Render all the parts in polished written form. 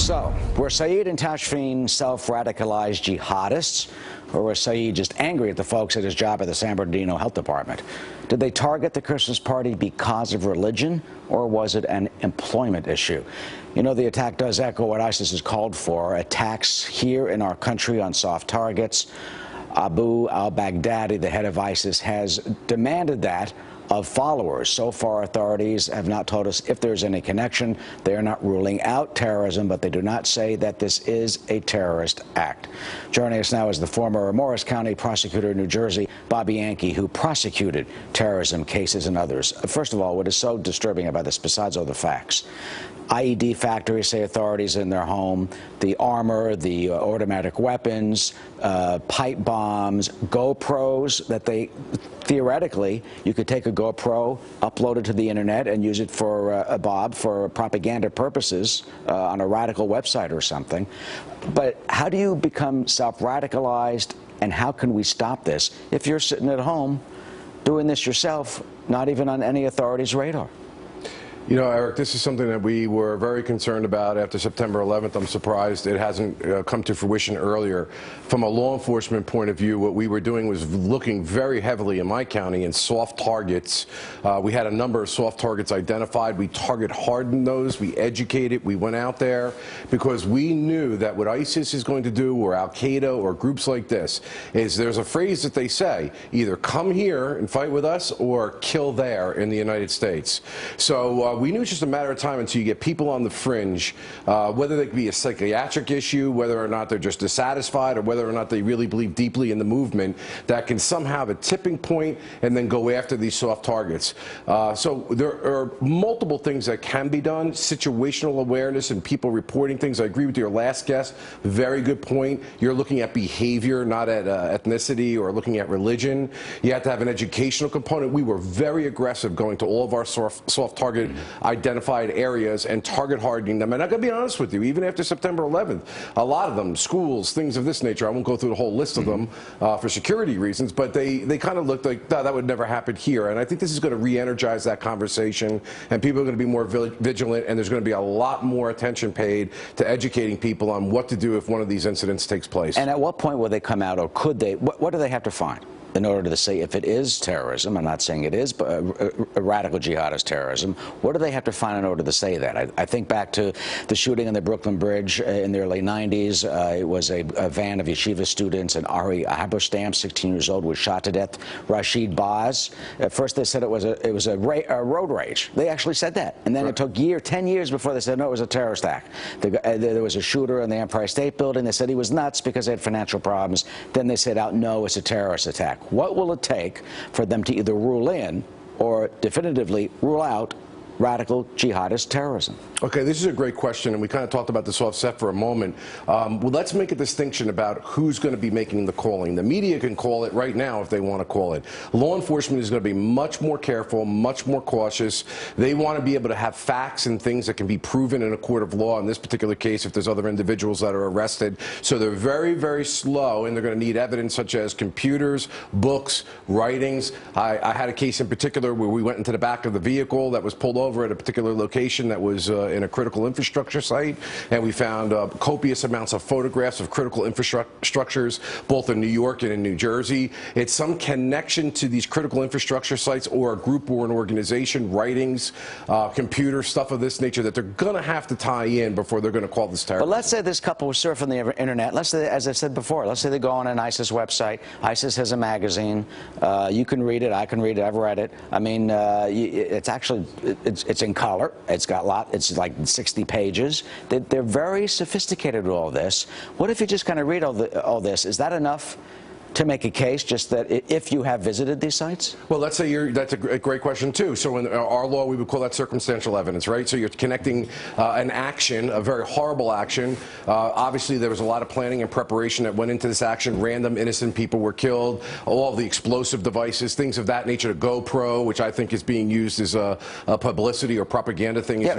So, were Saeed and Tashfeen self-radicalized jihadists, or was Saeed just angry at the folks at his job at the San Bernardino Health Department? Did they target the Christmas party because of religion, or was it an employment issue? You know, the attack does echo what ISIS has called for, attacks here in our country on soft targets. Abu al-Baghdadi, the head of ISIS, has demanded that of followers. So far, authorities have not told us if there's any connection. They are not ruling out terrorism, but they do not say that this is a terrorist act. Joining us now is the former Morris County prosecutor in New Jersey, Bianchi, who prosecuted terrorism cases and others. First of all, what is so disturbing about this, besides all the facts? IED factories, say authorities, in their home, the armor, the automatic weapons, pipe bombs, GoPros that they, theoretically, you could take a GoPro, upload it to the internet, and use it for for propaganda purposes on a radical website or something. But how do you become self-radicalized, and how can we stop this if you're sitting at home doing this yourself, not even on any authority's radar? You know, Eric, this is something that we were very concerned about after September 11th. I'm surprised it hasn't come to fruition earlier. From a law enforcement point of view, what we were doing was looking very heavily in my county in soft targets. We had a number of soft targets identified. We target hardened those. We educated. We went out there because we knew that what ISIS is going to do, or Al-Qaeda, or groups like this, is there's a phrase that they say, either come here and fight with us or kill there in the United States. So we knew it's just a matter of time until you get people on the fringe, whether they could be a psychiatric issue, whether or not they're just dissatisfied, or whether or not they really believe deeply in the movement, that can somehow have a tipping point and then go after these soft targets. So there are multiple things that can be done. Situational awareness and people reporting things. I agree with your last guest. Very good point. You're looking at behavior, not at ethnicity or looking at religion. You have to have an educational component. We were very aggressive going to all of our soft target identified areas and target hardening them. And I'm going to be honest with you, even after September 11th, a lot of them, schools, things of this nature, I won't go through the whole list of them for security reasons, but they kind of looked like that would never happen here. And I think this is going to re-energize that conversation, and people are going to be more vigilant, and there's going to be a lot more attention paid to educating people on what to do if one of these incidents takes place. And at what point will they come out, or could they? What do they have to find in order to say if it is terrorism? I'm not saying it is, but a radical jihadist terrorism. What do they have to find in order to say that? I think back to the shooting on the Brooklyn Bridge in the early 90s. It was a van of yeshiva students, and Ari Haberstam, 16 years old, was shot to death. Rashid Baz, at first they said it was a road rage. They actually said that. And then it took 10 years before they said, no, it was a terrorist act. There was a shooter in the Empire State Building. They said he was nuts because they had financial problems. Then they said out, no, it's a terrorist attack. What will it take for them to either rule in or definitively rule out radical jihadist terrorism? Okay, this is a great question, and we kind of talked about this offset for a moment. Well, let's make a distinction about who's going to be making the calling. The media can call it right now if they want to call it. Law enforcement is going to be much more careful, much more cautious. They want to be able to have facts and things that can be proven in a court of law. In this particular case, if there's other individuals that are arrested. So they're very, very slow, and they're going to need evidence such as computers, books, writings. I had a case in particular where we went into the back of the vehicle that was pulled over at a particular location that was in a critical infrastructure site, and we found copious amounts of photographs of critical infrastructures, both in New York and in New Jersey. It's some connection to these critical infrastructure sites, or a group or an organization, writings, computer, stuff of this nature that they're going to have to tie in before they're going to call this terrorism. But let's say this couple was surfing the internet. Let's say, as I said before, let's say they go on an ISIS website. ISIS has a magazine. You can read it. I can read it. I've read it. I mean, it's actually it's in color. It's like 60 pages. They're very sophisticated with all this. What if you just kind of read all this? Is that enough to make a case, just that if you have visited these sites? Well, let's say that's a great question too. So in our law, we would call that circumstantial evidence, right? So you're connecting an action, a very horrible action. Obviously, there was a lot of planning and preparation that went into this action. Random innocent people were killed. All of the explosive devices, things of that nature. The GoPro, which I think is being used as a publicity or propaganda thing. Yeah,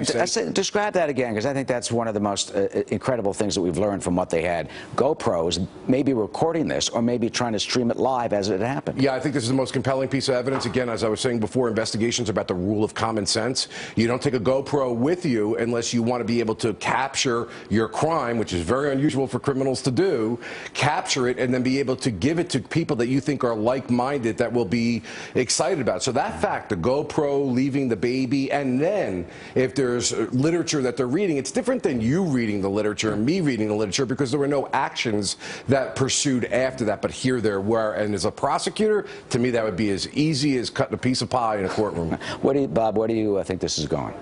describe that again, because I think that's one of the most incredible things that we've learned from what they had. GoPros maybe recording this, or maybe trying trying to stream it live as it happened. Yeah, I think this is the most compelling piece of evidence. Again, as I was saying before, investigations are about the rule of common sense. You don't take a GoPro with you unless you want to be able to capture your crime, which is very unusual for criminals to do, capture it, and then be able to give it to people that you think are like-minded that will be excited about it. So that fact, the GoPro leaving the baby, and then if there's literature that they're reading, it's different than you reading the literature and me reading the literature, because there were no actions that pursued after that, but here there were. And as a prosecutor, to me, that would be as easy as cutting a piece of pie in a courtroom. Bob, where do you think this is going?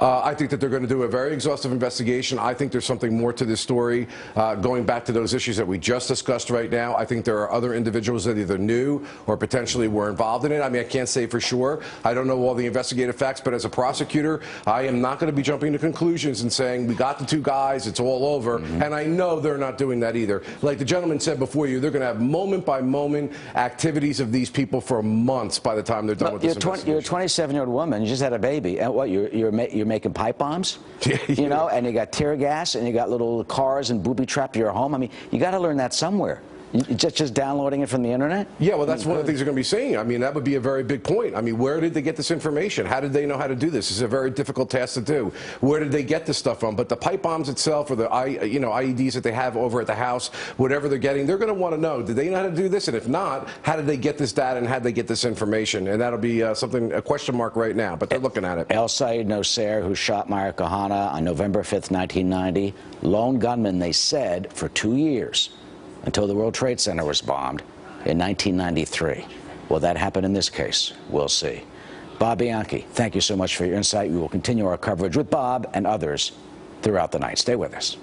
I think that they're going to do a very exhaustive investigation. I think there's something more to this story. Going back to those issues that we just discussed right now, I think there are other individuals that either knew or potentially were involved in it. I mean, I can't say for sure. I don't know all the investigative facts, but as a prosecutor, I am not going to be jumping to conclusions and saying, we got the two guys, it's all over. And I know they're not doing that either. Like the gentleman said before you, they're going to have moment-by-moment activities of these people for months by the time they're done with this investigation. You're a 27-year-old woman. You just had a baby. And what, you're making pipe bombs, you know, and you got tear gas, and you got little cars and booby trap your home. I mean, you got to learn that somewhere. Just downloading it from the internet? Yeah, well, that's one of the things they're going to be saying. I mean, that would be a very big point. I mean, where did they get this information? How did they know how to do this? It's a very difficult task to do. Where did they get this stuff from? But the pipe bombs itself, or the IEDs that they have over at the house, whatever they're getting, they're going to want to know, did they know how to do this? And if not, how did they get this data, and how did they get this information? And that'll be something, a question mark right now, but they're looking at it. El Sayed Nosair, who shot Meyer Kahana on November 5th, 1990, lone gunman, they said, for 2 years, until the World Trade Center was bombed in 1993. Will that happen in this case? We'll see. Bob Bianchi, thank you so much for your insight. We will continue our coverage with Bob and others throughout the night. Stay with us.